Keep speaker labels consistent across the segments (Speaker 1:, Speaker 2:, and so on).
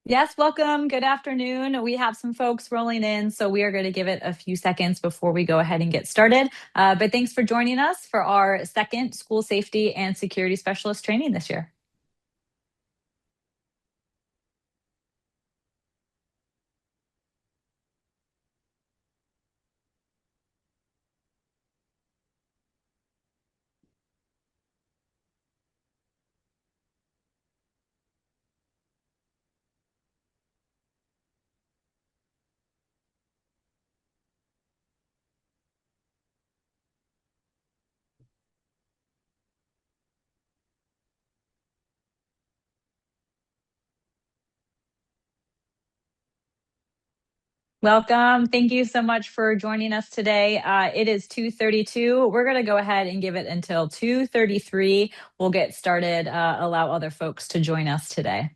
Speaker 1: Yes, welcome. Good afternoon. We have some folks rolling in, so we are going to give it a few seconds before we go ahead and get started. But thanks for joining us for our second school safety and security specialist training this year. Welcome. Thank you so much for joining us today. It is 2:32. We're going to go ahead and give it until 2:33. We'll get started, allow other folks to join us today.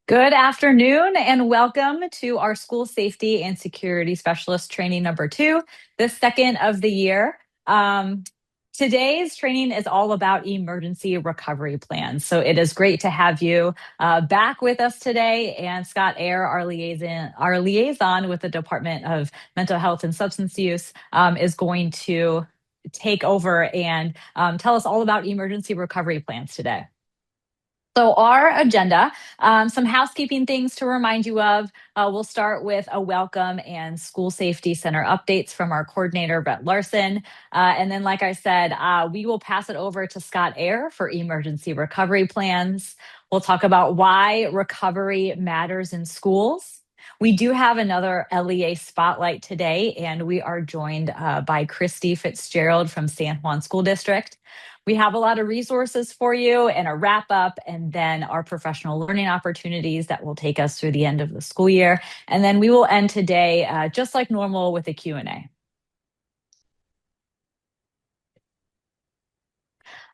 Speaker 1: Good afternoon and welcome to our school safety and security specialist training number 2, the second of the year. Today's training is all about emergency recovery plans. So it is great to have you back with us today. And Scott Ayer, our liaison with the Department of Mental Health and Substance Use, is going to take over and tell us all about emergency recovery plans today. So our agenda, some housekeeping things to remind you of. We'll start with a welcome and school safety center updates from our coordinator, Brett Larson. And then, like I said, we will pass it over to Scott Ayer for emergency recovery plans. We'll talk about why recovery matters in schools. We do have another LEA spotlight today, and we are joined by Christy Fitzgerald from San Juan School District. We have a lot of resources for you and a wrap up, and then our professional learning opportunities that will take us through the end of the school year. And then we will end today just like normal with a Q&A.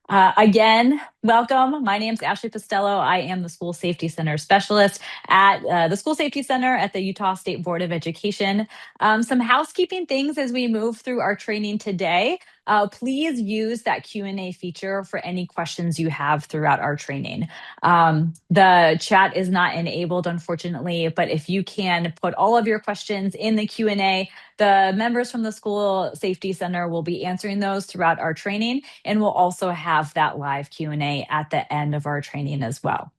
Speaker 1: Again, welcome. My name is Ashley Costello. I am the School Safety Center Specialist at the School Safety Center at the Utah State Board of Education. Some housekeeping things as we move through our training today. Please use that Q&A feature for any questions you have throughout our training. The chat is not enabled, unfortunately, but if you can put all of your questions in the Q&A, the members from the School Safety Center will be answering those throughout our training, and we'll also have that live Q&A at the end of our training as well.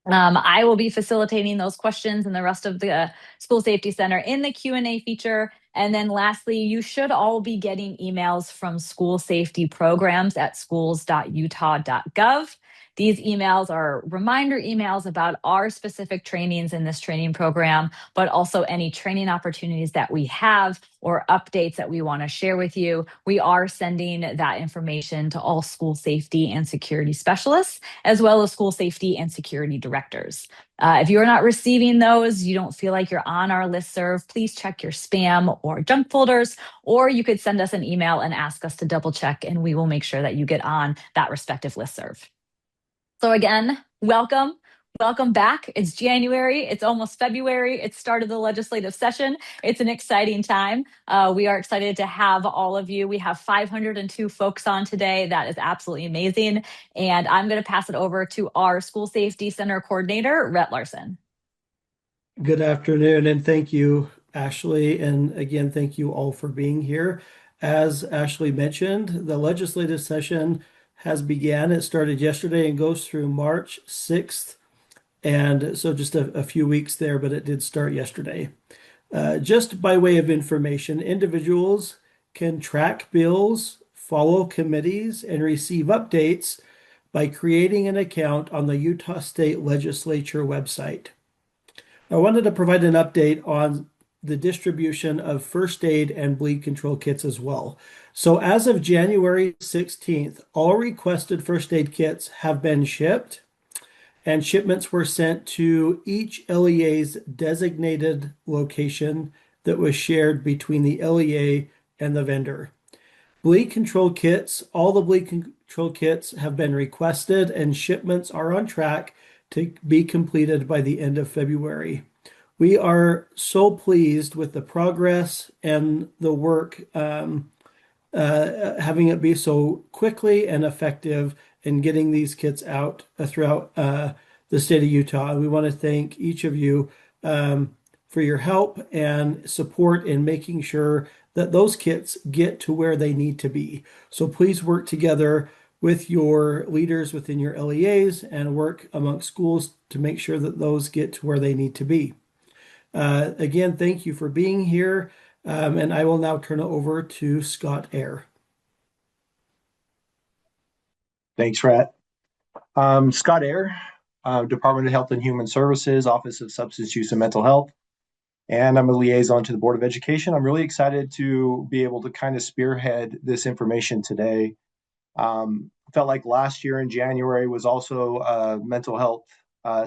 Speaker 1: I will be facilitating those questions and the rest of the School Safety Center in the Q&A feature. And then lastly, you should all be getting emails from school safety programs at schools.utah.gov. These emails are reminder emails about our specific trainings in this training program, but also any training opportunities that we have or updates that we want to share with you. We are sending that information to all school safety and security specialists, as well as school safety and security directors. If you're not receiving those, you don't feel like you're on our listserv, please check your spam or junk folders, or you could send us an email and ask us to double check, and we will make sure that you get on that respective listserv. So again, welcome. Welcome back. It's January. It's almost February. It's started the legislative session. It's an exciting time. We are excited to have all of you. We have 502 folks on today. That is absolutely amazing. And I'm going to pass it over to our School Safety Center Coordinator, Rhett Larson.
Speaker 2: Good afternoon, and thank you, Ashley. And again, thank you all for being here. As Ashley mentioned, the legislative session has began. It started yesterday and goes through March 6th. And so just a few weeks there, but it did start yesterday. Just by way of information, individuals can track bills follow committees, and receive updates by creating an account on the Utah State Legislature website. I wanted to provide an update on the distribution of first aid and bleed control kits as well. So as of January 16th, all requested first aid kits have been shipped, and shipments were sent to each LEA's designated location that was shared between the LEA and the vendor. Bleed control kits, all the bleed control kits have been requested, and shipments are on track to be completed by the end of February. We are so pleased with the progress and the work, having it be so quickly and effective in getting these kits out throughout the state of Utah. And we want to thank each of you for your help and support in making sure that those kits get to where they need to be. So please work together with your leaders within your LEAs and work amongst schools to make sure that those get to where they need to be. Again, thank you for being here, and I will now turn it over to Scott Eyre.
Speaker 3: Thanks, Rhett. Scott Eyre, Department of Health and Human Services, Office of Substance Use and Mental Health, and I'm a liaison to the Board of Education. I'm really excited to be able to kind of spearhead this information today. Felt like last year in January was also a mental health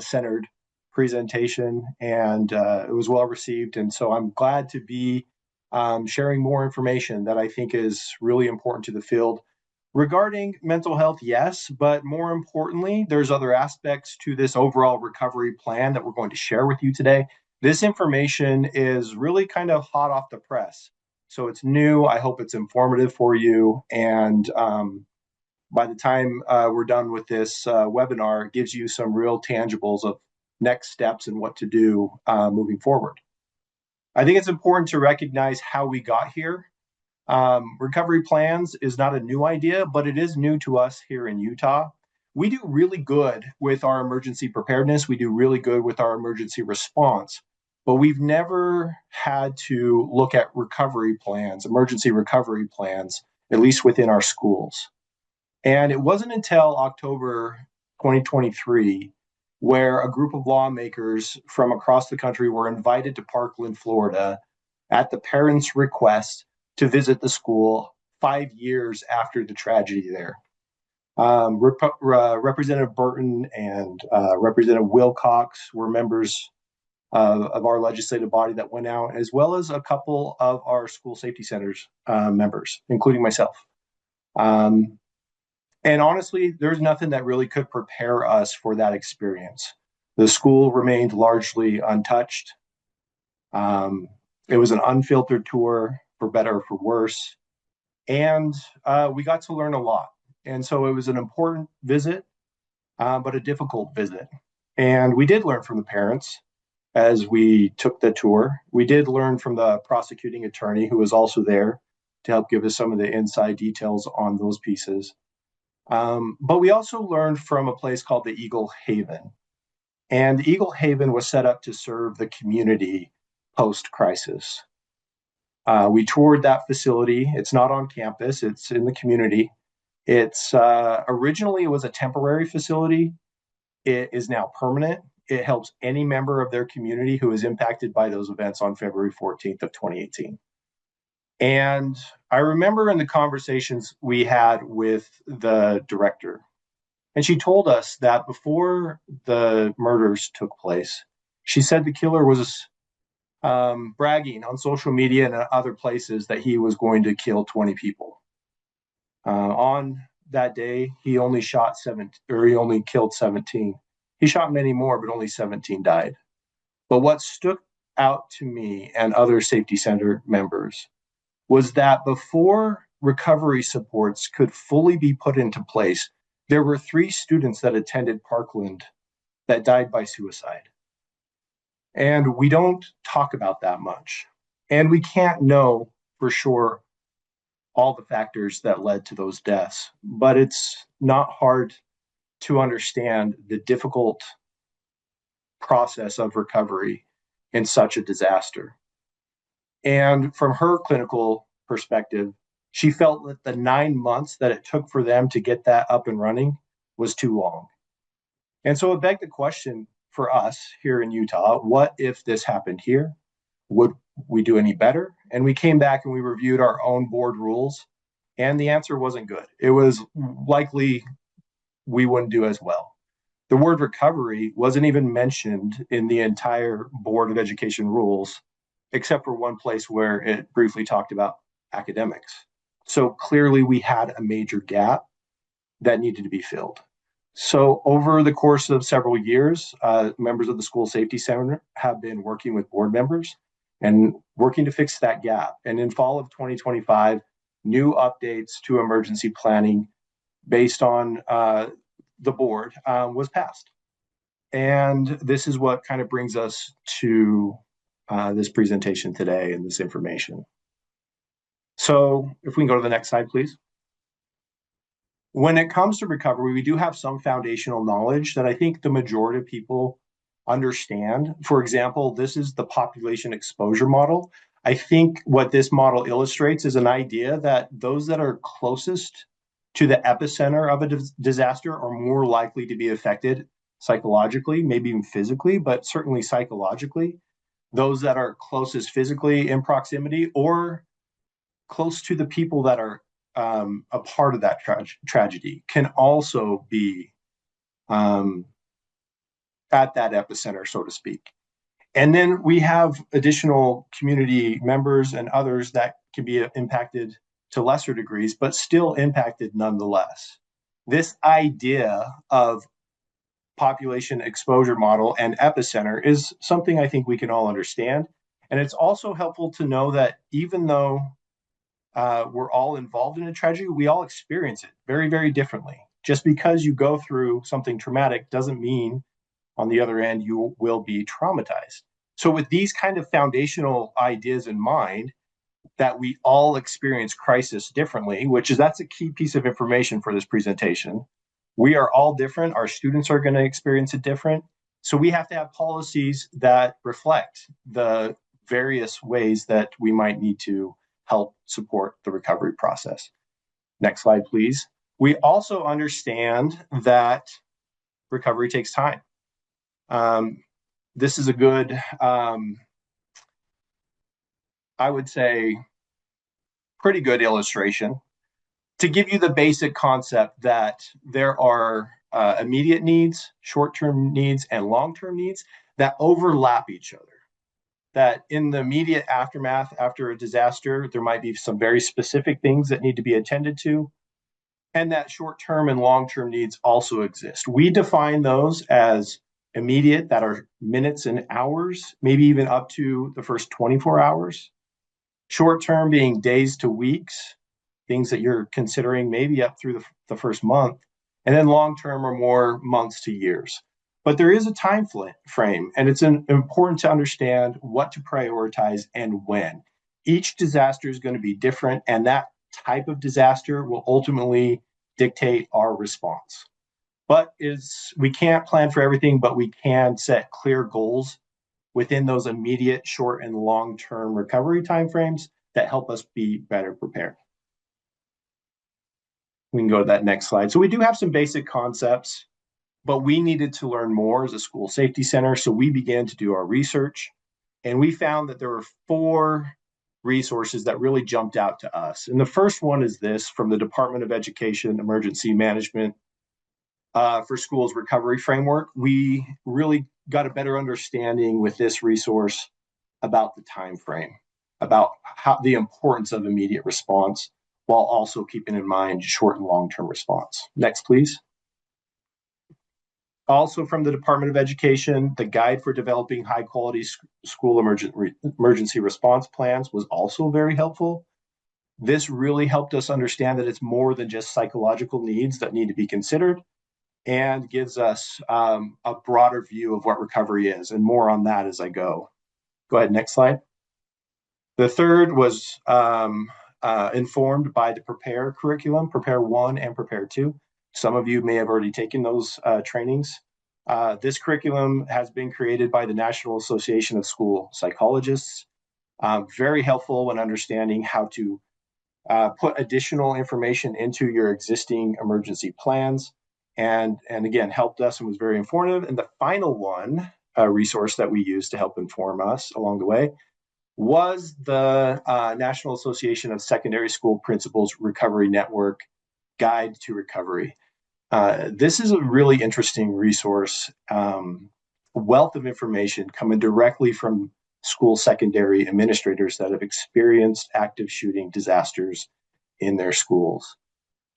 Speaker 3: centered presentation, and it was well received. And so I'm glad to be sharing more information that I think is really important to the field. Regarding mental health, yes, but more importantly, there's other aspects to this overall recovery plan that we're going to share with you today. This information is really kind of hot off the press. So it's new. I hope it's informative for you. And by the time we're done with this webinar, it gives you some real tangibles of next steps and what to do moving forward. I think it's important to recognize how we got here. Recovery plans is not a new idea, but it is new to us here in Utah. We do really good with our emergency preparedness. We do really good with our emergency response, but we've never had to look at recovery plans, emergency recovery plans, at least within our schools. And it wasn't until October 2023 where a group of lawmakers from across the country were invited to Parkland, Florida, at the parents' request to visit the school 5 years after the tragedy there. Representative Burton and Representative Wilcox were members of our legislative body that went out, as well as a couple of our school safety centers members, including myself. And honestly, there's nothing that really could prepare us for that experience. The school remained largely untouched. It was an unfiltered tour, for better or for worse. And we got to learn a lot. And so it was an important visit, but a difficult visit. And we did learn from the parents as we took the tour. We did learn from the prosecuting attorney who was also there to help give us some of the inside details on those pieces. But we also learned from a place called the Eagle Haven. And the Eagle Haven was set up to serve the community post-crisis. We toured that facility. It's not on campus, it's in the community. It's originally it was a temporary facility. It is now permanent. It helps any member of their community who is impacted by those events on February 14th of 2018. And I remember in the conversations we had with the director, and she told us that before the murders took place, she said the killer was bragging on social media and other places that he was going to kill 20 people. On that day, he only killed 17. He shot many more, but only 17 died. But what stood out to me and other safety center members was that before recovery supports could fully be put into place, there were 3 students that attended Parkland that died by suicide. And we don't talk about that much. And we can't know for sure all the factors that led to those deaths, but it's not hard to understand the difficult process of recovery in such a disaster. And from her clinical perspective, She felt that the 9 months that it took for them to get that up and running was too long. And so it begged the question for us here in Utah, what if this happened here? Would we do any better? And we came back and we reviewed our own board rules, and the answer wasn't good. It was likely we wouldn't do as well. The word recovery wasn't even mentioned in the entire Board of Education rules, except for one place where it briefly talked about academics. So clearly we had a major gap that needed to be filled. So over the course of several years, members of the School Safety Center have been working with board members and working to fix that gap. And in fall of 2025, new updates to emergency planning based on the board was passed. And this is what kind of brings us to this presentation today and this information. So if we can go to the next slide, please. When it comes to recovery, we do have some foundational knowledge that I think the majority of people understand. For example, this is the population exposure model. I think what this model illustrates is an idea that those that are closest to the epicenter of a disaster are more likely to be affected psychologically, maybe even physically, but certainly psychologically. Those that are closest physically in proximity or close to the people that are a part of that tragedy can also be at that epicenter, so to speak. And then we have additional community members and others that can be impacted to lesser degrees, but still impacted nonetheless. This idea of population exposure model and epicenter is something I think we can all understand. And it's also helpful to know that even though we're all involved in a tragedy, we all experience it very, very differently. Just because you go through something traumatic doesn't mean on the other end you will be traumatized. So with these kind of foundational ideas in mind, that we all experience crisis differently, that's a key piece of information for this presentation. We are all different. Our students are going to experience it different. So we have to have policies that reflect the various ways that we might need to help support the recovery process. Next slide, please. We also understand that recovery takes time. This is a good, I would say, pretty good illustration to give you the basic concept that there are immediate needs, short-term needs, and long-term needs that overlap each other. That in the immediate aftermath after a disaster, there might be some very specific things that need to be attended to, and that short-term and long-term needs also exist. We define those as immediate, that are minutes and hours, maybe even up to the first 24 hours. Short-term being days to weeks, things that you're considering maybe up through the first month, and then long-term are more months to years. But there is a time frame, and it's important to understand what to prioritize and when. Each disaster is going to be different, and that type of disaster will ultimately dictate our response. But we can't plan for everything, but we can set clear goals within those immediate, short, and long-term recovery timeframes that help us be better prepared. We can go to that next slide. So we do have some basic concepts, but we needed to learn more as a school safety center. So we began to do our research, and we found that there were 4 resources that really jumped out to us. And the first one is this from the Department of Education Emergency Management for Schools Recovery Framework. We really got a better understanding with this resource about the time frame, about the importance of immediate response, while also keeping in mind short and long-term response. Next, please. Also from the Department of Education, the Guide for Developing High-Quality School Emergency Response Plans was also very helpful. This really helped us understand that it's more than just psychological needs that need to be considered, and gives us a broader view of what recovery is, and more on that as I go. Go ahead, next slide. The third was informed by the Prepare curriculum, Prepare 1 and Prepare 2. Some of you may have already taken those trainings. This curriculum has been created by the National Association of School Psychologists. Very helpful when understanding how to put additional information into your existing emergency plans, and again, helped us and was very informative. And the final one, resource that we used to help inform us along the way, was the National Association of Secondary School Principals Recovery Network Guide to Recovery. This is a really interesting resource, wealth of information coming directly from school secondary administrators that have experienced active shooting disasters in their schools.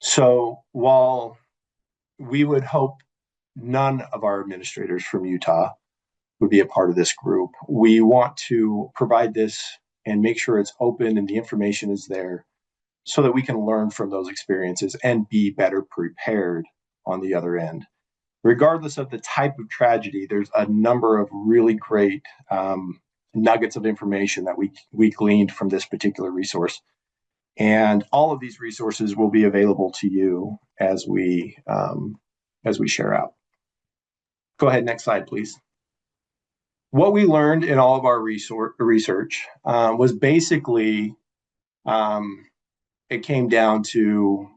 Speaker 3: So while we would hope none of our administrators from Utah would be a part of this group, we want to provide this and make sure it's open and the information is there so that we can learn from those experiences and be better prepared on the other end. Regardless of the type of tragedy, there's a number of really great nuggets of information that we gleaned from this particular resource. And all of these resources will be available to you as we share out. Go ahead, next slide, please. What we learned in all of our research was basically, it came down to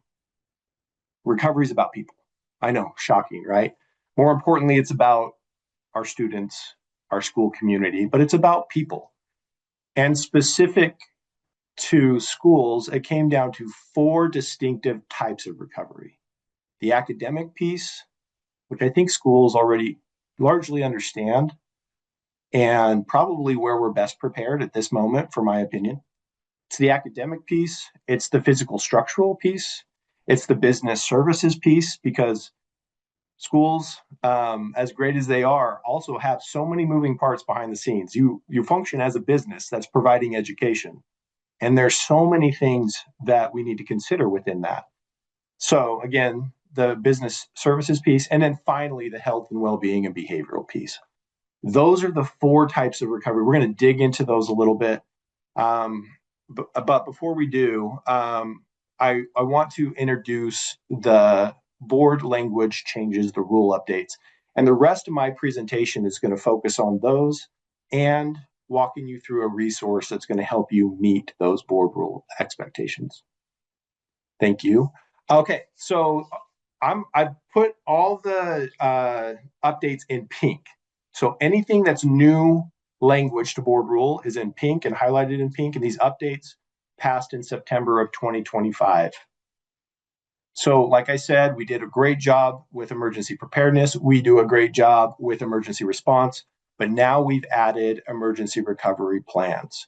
Speaker 3: recovery is about people. I know, shocking, right? More importantly, it's about our students, our school community, but it's about people. And specific to schools, it came down to 4 distinctive types of recovery. The academic piece, which I think schools already largely understand, and probably where we're best prepared at this moment, for my opinion. It's the academic piece, it's the physical structural piece, it's the business services piece, because schools, as great as they are, also have so many moving parts behind the scenes. You function as a business that's providing education, and there's so many things that we need to consider within that. So again, the business services piece, and then finally the health and well-being and behavioral piece. Those are the 4 types of recovery. We're going to dig into those a little bit. But before we do, I want to introduce the board language changes, the rule updates. And the rest of my presentation is going to focus on those and walking you through a resource that's going to help you meet those board rule expectations. Thank you. Okay, so I've put all the updates in pink. So anything that's new language to board rule is in pink and highlighted in pink, and these updates passed in September of 2025. So like I said, we did a great job with emergency preparedness. We do a great job with emergency response, but now we've added emergency recovery plans.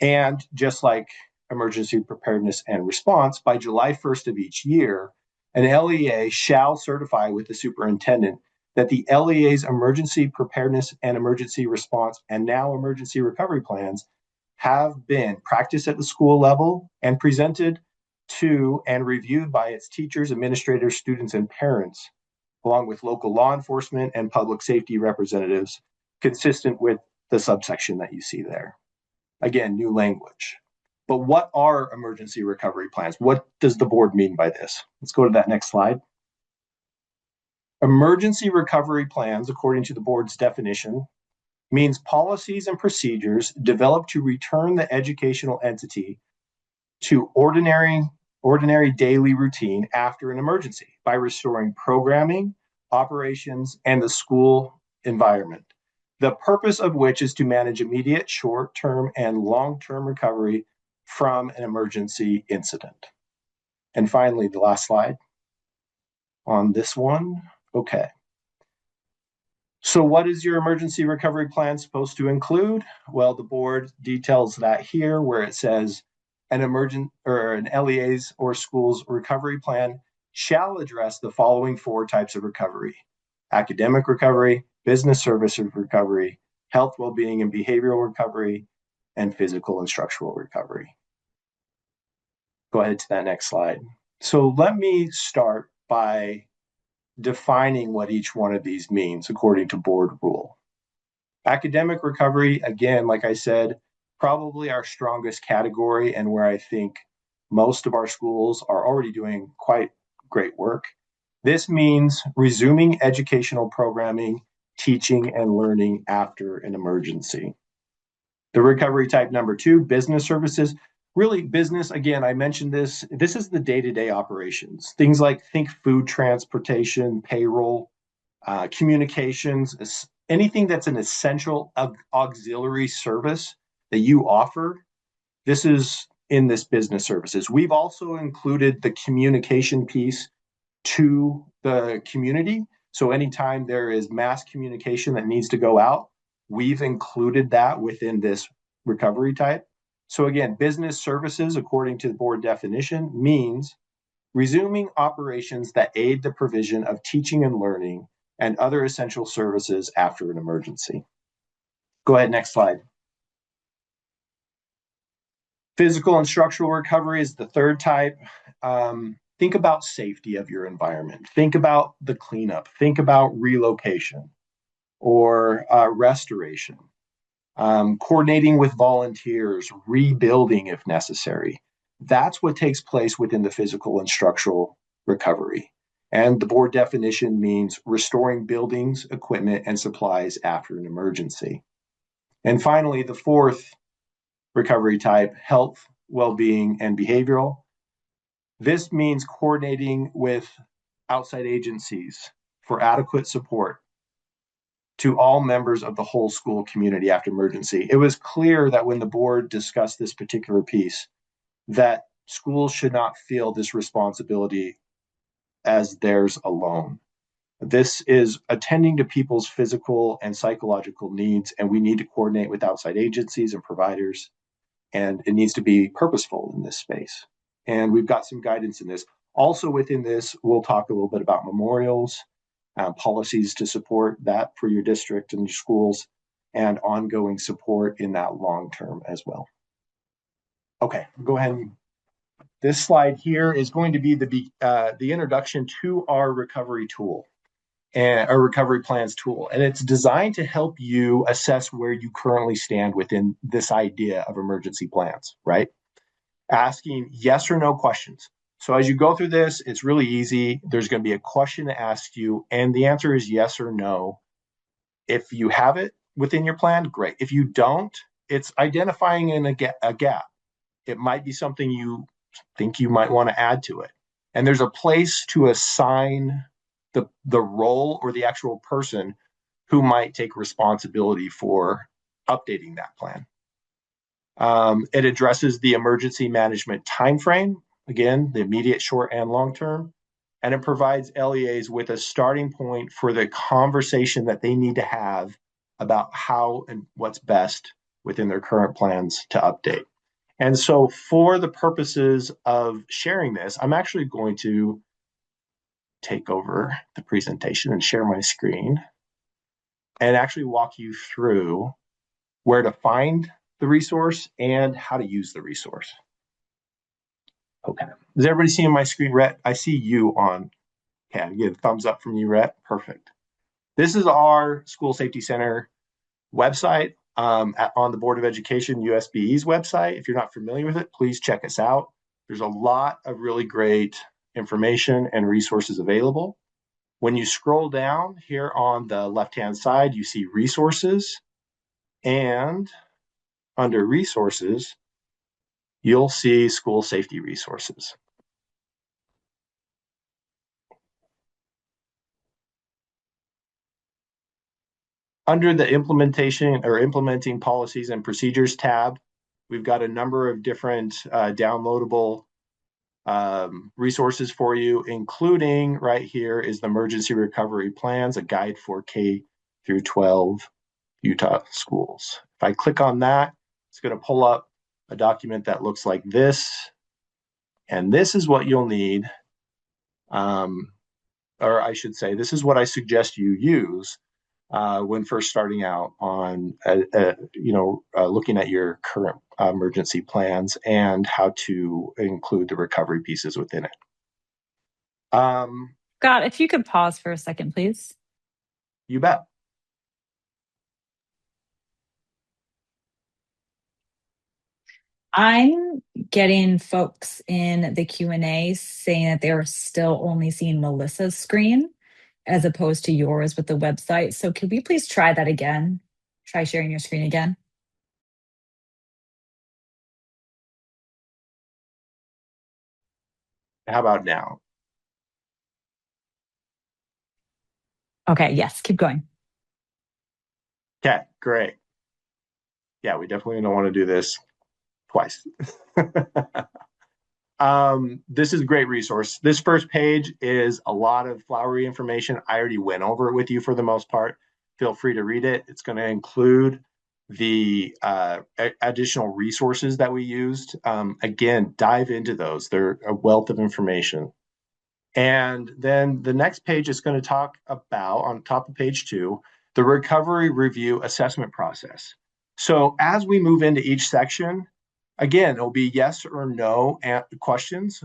Speaker 3: And just like emergency preparedness and response, by July 1st of each year, an LEA shall certify with the superintendent that the LEA's emergency preparedness and emergency response and now emergency recovery plans have been practiced at the school level and presented to and reviewed by its teachers, administrators, students, and parents, along with local law enforcement and public safety representatives, consistent with the subsection that you see there. Again, new language. But what are emergency recovery plans? What does the board mean by this? Let's go to that next slide. Emergency recovery plans, according to the board's definition, means policies and procedures developed to return the educational entity to ordinary daily routine after an emergency by restoring programming, operations, and the school environment. The purpose of which is to manage immediate, short-term, and long-term recovery from an emergency incident. And finally, the last slide on this one. Okay. So what is your emergency recovery plan supposed to include? Well, the board details that here, where it says an LEA's or school's recovery plan shall address the following 4 types of recovery: academic recovery, business services recovery, health, well-being, and behavioral recovery, and physical and structural recovery. Go ahead to that next slide. So let me start by defining what each one of these means according to board rule. Academic recovery, again, like I said, probably our strongest category and where I think most of our schools are already doing quite great work. This means resuming educational programming, teaching, and learning after an emergency. The recovery type number 2, business services. really business, again, I mentioned this is the day-to-day operations. Things like think food transportation, payroll, communications, anything that's an essential auxiliary service that you offer. This is in this business services. We've also included the communication piece to the community. So anytime there is mass communication that needs to go out, we've included that within this recovery type. So again, business services, according to the board definition, means resuming operations that aid the provision of teaching and learning and other essential services after an emergency. Go ahead, next slide. Physical and structural recovery is the third type. Think about safety of your environment. Think about the cleanup. Think about relocation or restoration. Coordinating with volunteers, rebuilding if necessary. That's what takes place within the physical and structural recovery. And the board definition means restoring buildings, equipment, and supplies after an emergency. And finally, the fourth recovery type, health, well-being, and behavioral. This means coordinating with outside agencies for adequate support to all members of the whole school community after emergency. It was clear that when the board discussed this particular piece, that schools should not feel this responsibility as theirs alone. This is attending to people's physical and psychological needs, and we need to coordinate with outside agencies and providers, and it needs to be purposeful in this space. And we've got some guidance in this. Also within this, we'll talk a little bit about memorials, policies to support that for your district and your schools, and ongoing support in that long term as well. Okay, go ahead. This slide here is going to be the introduction to our recovery tool and our recovery plans tool. And it's designed to help you assess where you currently stand within this idea of emergency plans, right? Asking yes or no questions. So as you go through this, it's really easy. There's going to be a question to ask you, and the answer is yes or no. If you have it within your plan, great. If you don't, it's identifying in a gap. It might be something you think you might want to add to it. And there's a place to assign the role or the actual person who might take responsibility for updating that plan. It addresses the emergency management timeframe, again, the immediate, short, and long term, and it provides LEAs with a starting point for the conversation that they need to have about how and what's best within their current plans to update. And so for the purposes of sharing this, I'm actually going to take over the presentation and share my screen and actually walk you through where to find the resource and how to use the resource. Okay, is everybody seeing my screen, Rhett? I see you on. Okay, I get a thumbs up from you, Rhett. Perfect. This is our School Safety Center website on the Board of Education USBE's website. If you're not familiar with it, please check us out. There's a lot of really great information and resources available. When you scroll down here on the left-hand side, you see resources, and under resources, you'll see school safety resources. Under the implementation or implementing policies and procedures tab, we've got a number of different downloadable resources for you, including right here is the emergency recovery plans, a guide for K through 12 Utah schools. If I click on that, it's going to pull up a document that looks like this. And this is what you'll need, or I should say, this is what I suggest you use when first starting out on, looking at your current emergency plans and how to include the recovery pieces within it.
Speaker 1: Scott, if you could pause for a second, please.
Speaker 3: You bet.
Speaker 1: I'm getting folks in the Q&A saying that they're still only seeing Melissa's screen as opposed to yours with the website. So could we please try that again? Try sharing your screen again.
Speaker 3: How about now?
Speaker 1: Okay, yes, keep going.
Speaker 3: Okay, great. Yeah, we definitely don't want to do this twice. This is a great resource. This first page is a lot of flowery information. I already went over it with you for the most part. Feel free to read it. It's going to include the additional resources that we used. Again, dive into those. They're a wealth of information. And then the next page is going to talk about, on top of page 2, the recovery review assessment process. So as we move into each section, again, it'll be yes or no questions.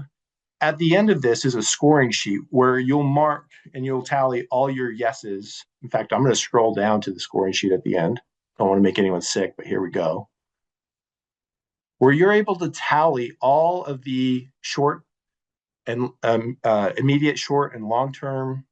Speaker 3: At the end of this is a scoring sheet where you'll mark and you'll tally all your yeses. In fact, I'm going to scroll down to the scoring sheet at the end. Don't want to make anyone sick, but here we go. Where you're able to tally all of the short and immediate, short, and long-term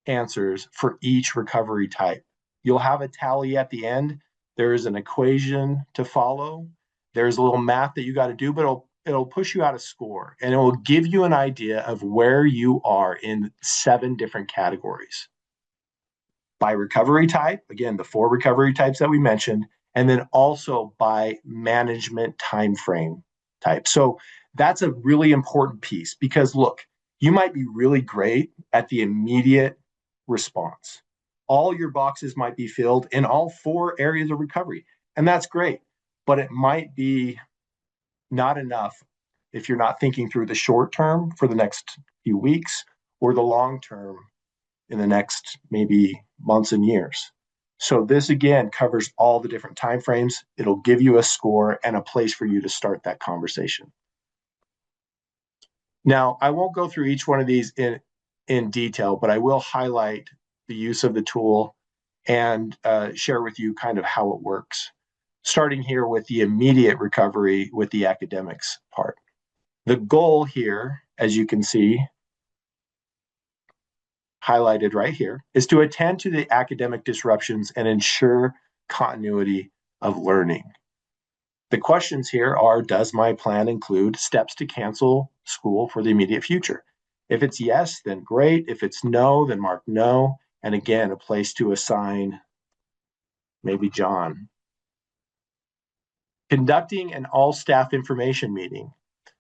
Speaker 3: answers for each recovery type. You'll have a tally at the end. There is an equation to follow. There's a little math that you got to do, but it'll push you out a score, and it will give you an idea of where you are in 7 different categories. By recovery type, again, the 4 recovery types that we mentioned, and then also by management time frame type. So that's a really important piece because look, you might be really great at the immediate response. All your boxes might be filled in all 4 areas of recovery, and that's great, but it might be not enough if you're not thinking through the short term for the next few weeks or the long term in the next maybe months and years. So this again covers all the different timeframes. It'll give you a score and a place for you to start that conversation. Now, I won't go through each one of these in detail, but I will highlight the use of the tool and share with you kind of how it works. Starting here with the immediate recovery with the academics part. The goal here, as you can see, highlighted right here, is to attend to the academic disruptions and ensure continuity of learning. The questions here are, does my plan include steps to cancel school for the immediate future? If it's yes, then great. If it's no, then mark no. And again, a place to assign maybe John. Conducting an all staff information meeting.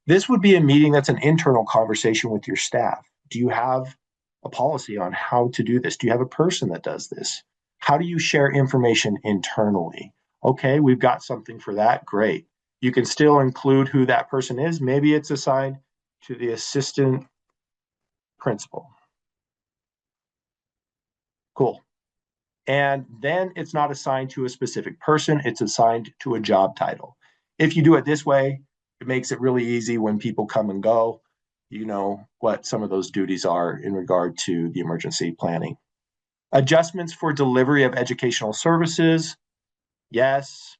Speaker 3: This would be a meeting that's an internal conversation with your staff. Do you have a policy on how to do this? Do you have a person that does this? How do you share information internally? Okay, we've got something for that. Great. You can still include who that person is. Maybe it's assigned to the assistant principal. Cool. And then it's not assigned to a specific person, it's assigned to a job title. If you do it this way, it makes it really easy when people come and go. You know what some of those duties are in regard to the emergency planning. Adjustments for delivery of educational services. Yes.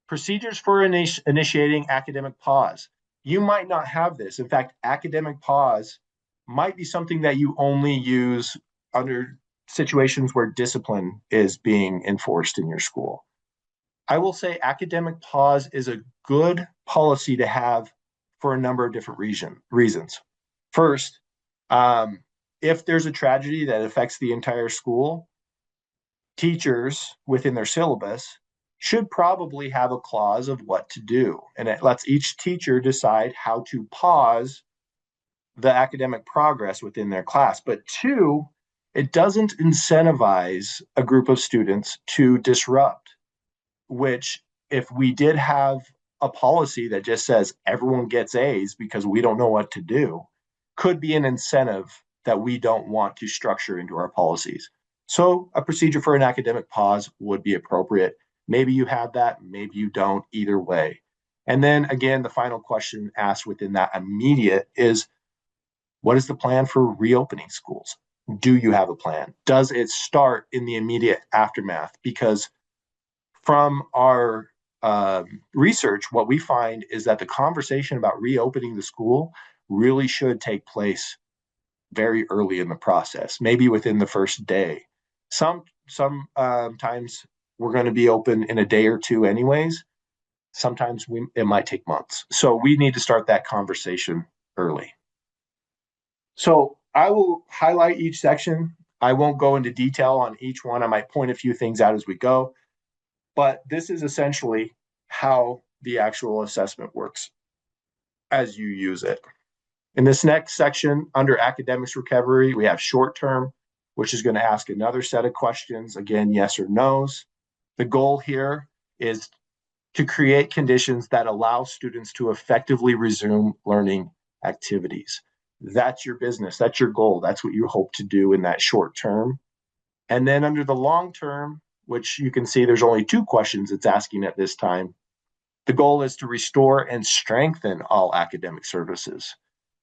Speaker 3: Procedures for initiating academic pause. You might not have this. In fact, academic pause might be something that you only use under situations where discipline is being enforced in your school. I will say academic pause is a good policy to have for a number of different reasons. First, if there's a tragedy that affects the entire school, teachers within their syllabus should probably have a clause of what to do. And it lets each teacher decide how to pause the academic progress within their class. But 2, it doesn't incentivize a group of students to disrupt, which if we did have a policy that just says everyone gets A's because we don't know what to do, could be an incentive that we don't want to structure into our policies. So a procedure for an academic pause would be appropriate. Maybe you have that, maybe you don't, either way. And then again, the final question asked within that immediate is, what is the plan for reopening schools? Do you have a plan? Does it start in the immediate aftermath? Because from our research, what we find is that the conversation about reopening the school really should take place very early in the process, maybe within the first day. Sometimes we're going to be open in a day or 2 anyways. Sometimes it might take months. So we need to start that conversation early. So I will highlight each section. I won't go into detail on each one. I might point a few things out as we go, but this is essentially how the actual assessment works as you use it. In this next section, under academics recovery, we have short term, which is going to ask another set of questions, again, yes or no's. The goal here is to create conditions that allow students to effectively resume learning activities. That's your business. That's your goal. That's what you hope to do in that short term. And then under the long term, which you can see there's only 2 questions it's asking at this time, the goal is to restore and strengthen all academic services.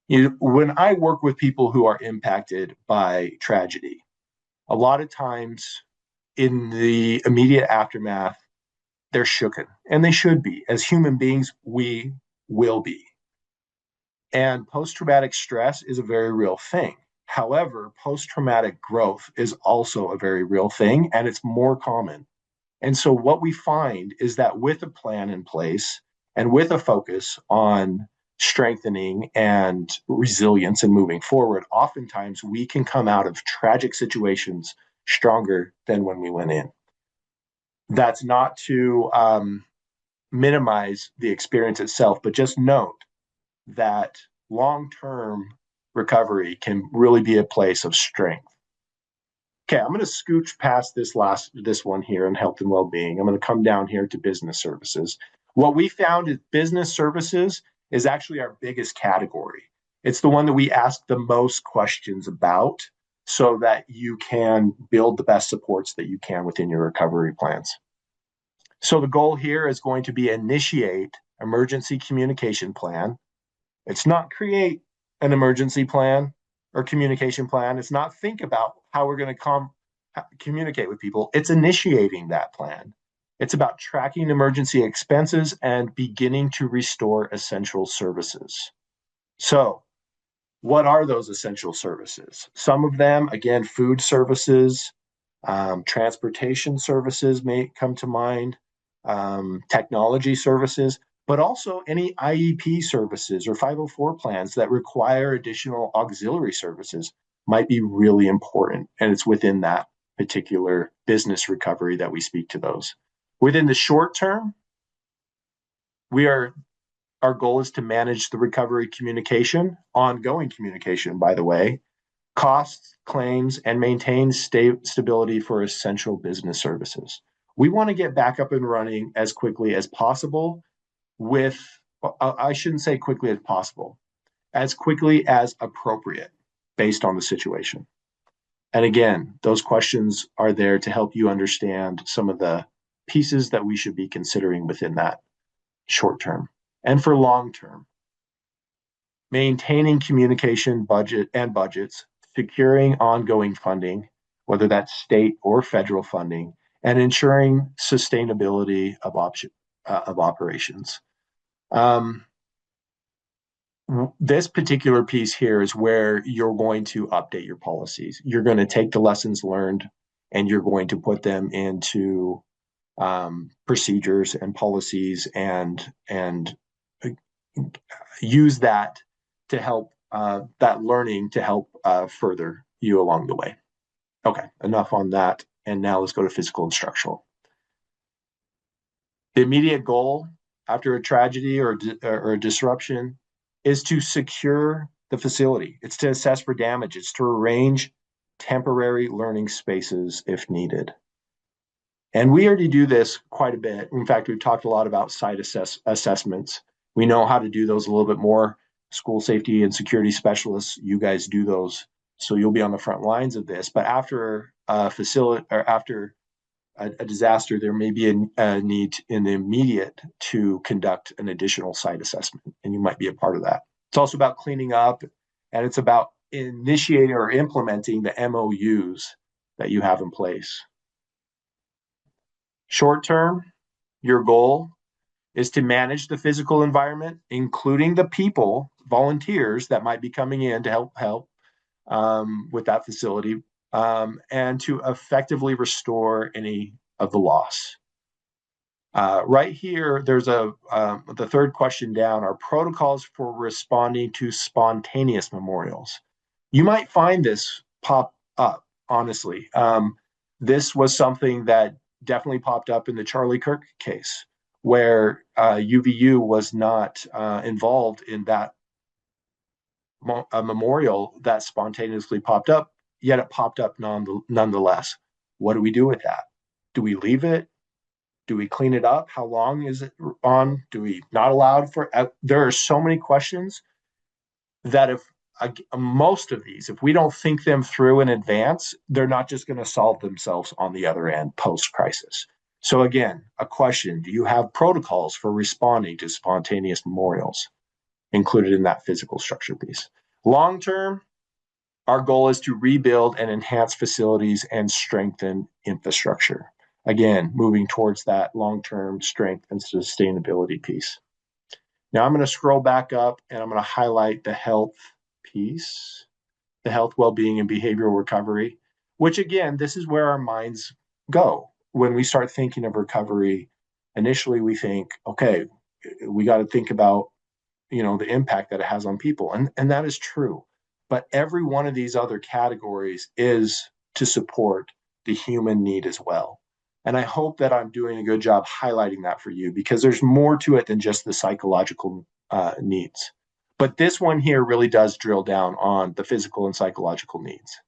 Speaker 3: When I work with people who are impacted by tragedy, a lot of times in the immediate aftermath, they're shooken, and they should be. As human beings, we will be. And post-traumatic stress is a very real thing. However, post-traumatic growth is also a very real thing, and it's more common. And so what we find is that with a plan in place and with a focus on strengthening and resilience and moving forward, oftentimes we can come out of tragic situations stronger than when we went in. That's not to minimize the experience itself, but just note that long-term recovery can really be a place of strength. Okay, I'm going to scooch past this one here in health and well-being. I'm going to come down here to business services. What we found is business services is actually our biggest category. It's the one that we ask the most questions about so that you can build the best supports that you can within your recovery plans. So the goal here is going to be initiate emergency communication plan. It's not create an emergency plan or communication plan. It's not think about how we're going to communicate with people. It's initiating that plan. It's about tracking emergency expenses and beginning to restore essential services. So what are those essential services? Some of them, again, food services, transportation services may come to mind, technology services, but also any IEP services or 504 plans that require additional auxiliary services might be really important. And it's within that particular business recovery that we speak to those. Within the short term, our goal is to manage the recovery communication, ongoing communication, by the way, costs, claims, and maintain stability for essential business services. We want to get back up and running as quickly as possible I shouldn't say quickly as possible, as quickly as appropriate based on the situation. And again, those questions are there to help you understand some of the pieces that we should be considering within that short term. And for long term, maintaining communication budgets, securing ongoing funding, whether that's state or federal funding, and ensuring sustainability of operations. This particular piece here is where you're going to update your policies. You're going to take the lessons learned and you're going to put them into procedures and policies and use that to help that learning to help further you along the way. Okay, enough on that. And now let's go to physical and structural. The immediate goal after a tragedy or a disruption is to secure the facility. It's to assess for damage. It's to arrange temporary learning spaces if needed. And we already do this quite a bit. In fact, we've talked a lot about site assessments. We know how to do those a little bit more. School safety and security specialists, you guys do those. So you'll be on the front lines of this. But after a facility or after a disaster, there may be a need in the immediate to conduct an additional site assessment, and you might be a part of that. It's also about cleaning up, and it's about initiating or implementing the MOUs that you have in place. Short term, your goal is to manage the physical environment, including the people, volunteers that might be coming in to help with that facility, and to effectively restore any of the loss. Right here, there's the third question down are protocols for responding to spontaneous memorials. You might find this pop up, honestly. This was something that definitely popped up in the Charlie Kirk case, where UVU was not involved in that memorial that spontaneously popped up, yet it popped up nonetheless. What do we do with that? Do we leave it? Do we clean it up? How long is it on? Do we not allow it for? There are so many questions that if most of these, if we don't think them through in advance, they're not just going to solve themselves on the other end post-crisis. So again, a question, do you have protocols for responding to spontaneous memorials included in that physical structure piece? Long term, our goal is to rebuild and enhance facilities and strengthen infrastructure. Again, moving towards that long-term strength and sustainability piece. Now I'm going to scroll back up and I'm going to highlight the health piece, the health, well-being, and behavioral recovery, which again, this is where our minds go. When we start thinking of recovery, initially we think, okay, we got to think about, the impact that it has on people. And that is true. But every one of these other categories is to support the human need as well. And I hope that I'm doing a good job highlighting that for you, because there's more to it than just the psychological needs. But this one here really does drill down on the physical and psychological needs.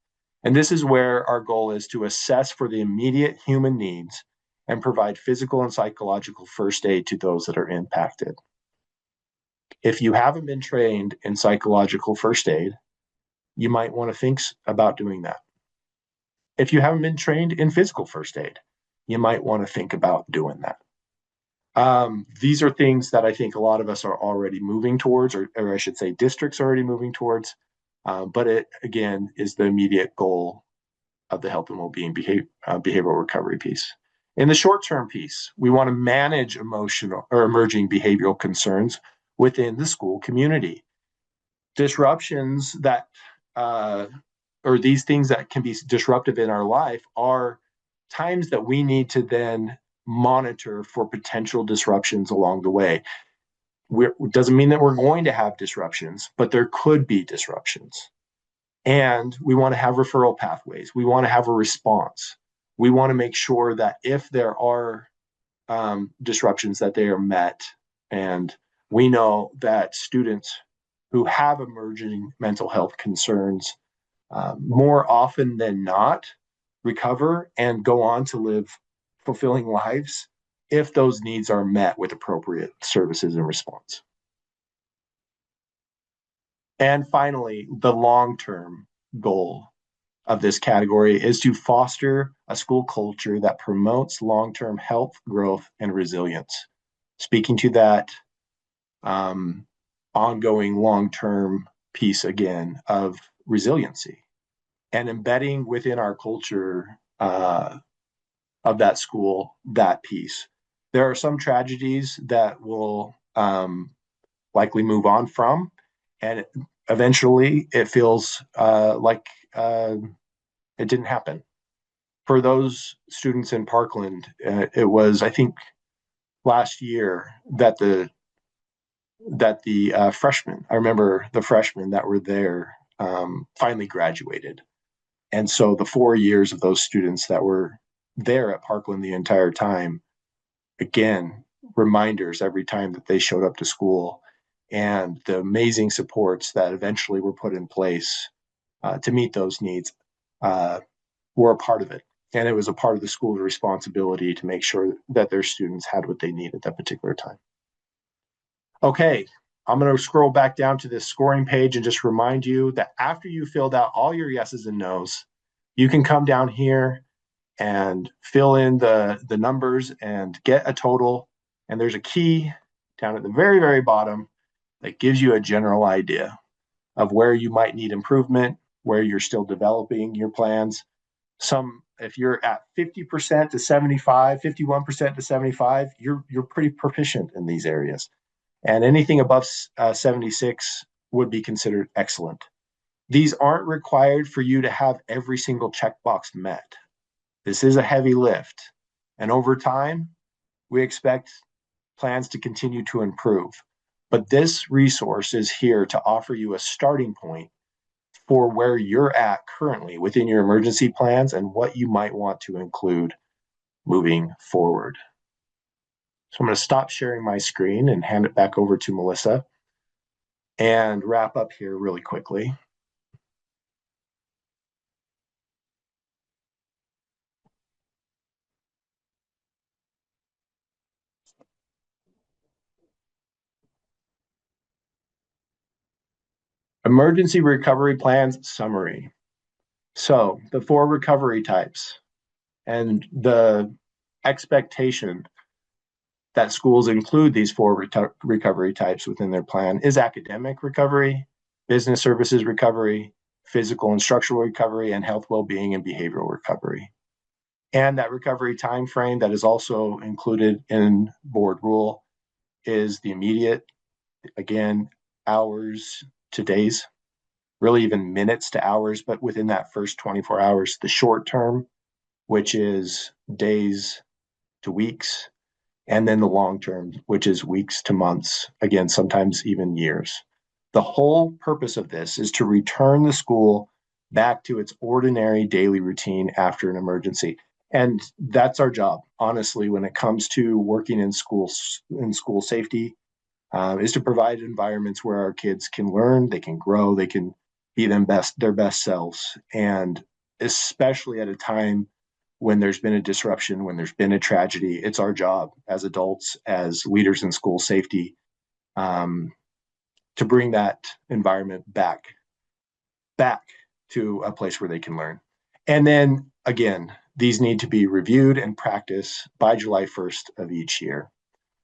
Speaker 3: And this is where our goal is to assess for the immediate human needs and provide physical and psychological first aid to those that are impacted. If you haven't been trained in psychological first aid, you might want to think about doing that. If you haven't been trained in physical first aid, you might want to think about doing that. These are things that I think a lot of us are already moving towards, or I should say districts are already moving towards. But it, again, is the immediate goal of the health and well-being behavioral recovery piece. In the short-term piece, we want to manage emotional or emerging behavioral concerns within the school community. Disruptions that, or these things that can be disruptive in our life are times that we need to then monitor for potential disruptions along the way. It doesn't mean that we're going to have disruptions, but there could be disruptions. And we want to have referral pathways. We want to have a response. We want to make sure that if there are disruptions, that they are met. And we know that students who have emerging mental health concerns more often than not recover and go on to live fulfilling lives if those needs are met with appropriate services and response. And finally, the long-term goal of this category is to foster a school culture that promotes long-term health, growth, and resilience. Speaking to that ongoing long-term piece again of resiliency and embedding within our culture of that school, that piece. There are some tragedies that will likely move on from, and eventually it feels like it didn't happen. For those students in Parkland, it was, I think, last year that the freshmen, I remember the freshmen that were there finally graduated. And so the 4 years of those students that were there at Parkland the entire time, again, reminders every time that they showed up to school, and the amazing supports that eventually were put in place to meet those needs were a part of it. And it was a part of the school's responsibility to make sure that their students had what they needed at that particular time. Okay, I'm going to scroll back down to this scoring page and just remind you that after you filled out all your yeses and nos, you can come down here and fill in the numbers and get a total. And there's a key down at the very, very bottom that gives you a general idea of where you might need improvement, where you're still developing your plans. If you're at 50% to 75, 51% to 75, you're pretty proficient in these areas. And anything above 76 would be considered excellent. These aren't required for you to have every single checkbox met. This is a heavy lift. And over time, we expect plans to continue to improve. But this resource is here to offer you a starting point for where you're at currently within your emergency plans and what you might want to include moving forward. So I'm going to stop sharing my screen and hand it back over to Melissa and wrap up here really quickly. Emergency recovery plans summary. So the 4 recovery types and the expectation that schools include these 4 recovery types within their plan is academic recovery, business services recovery, physical and structural recovery, and health, well-being, and behavioral recovery. And that recovery time frame that is also included in board rule is the immediate, again, hours to days, really even minutes to hours, but within that first 24 hours, the short term, which is days to weeks, and then the long term, which is weeks to months, again, sometimes even years. The whole purpose of this is to return the school back to its ordinary daily routine after an emergency. And that's our job, honestly, when it comes to working in school safety, is to provide environments where our kids can learn, they can grow, they can be their best selves. And especially at a time when there's been a disruption, when there's been a tragedy, it's our job as adults, as leaders in school safety, to bring that environment back to a place where they can learn. And then again, these need to be reviewed and practiced by July 1st of each year.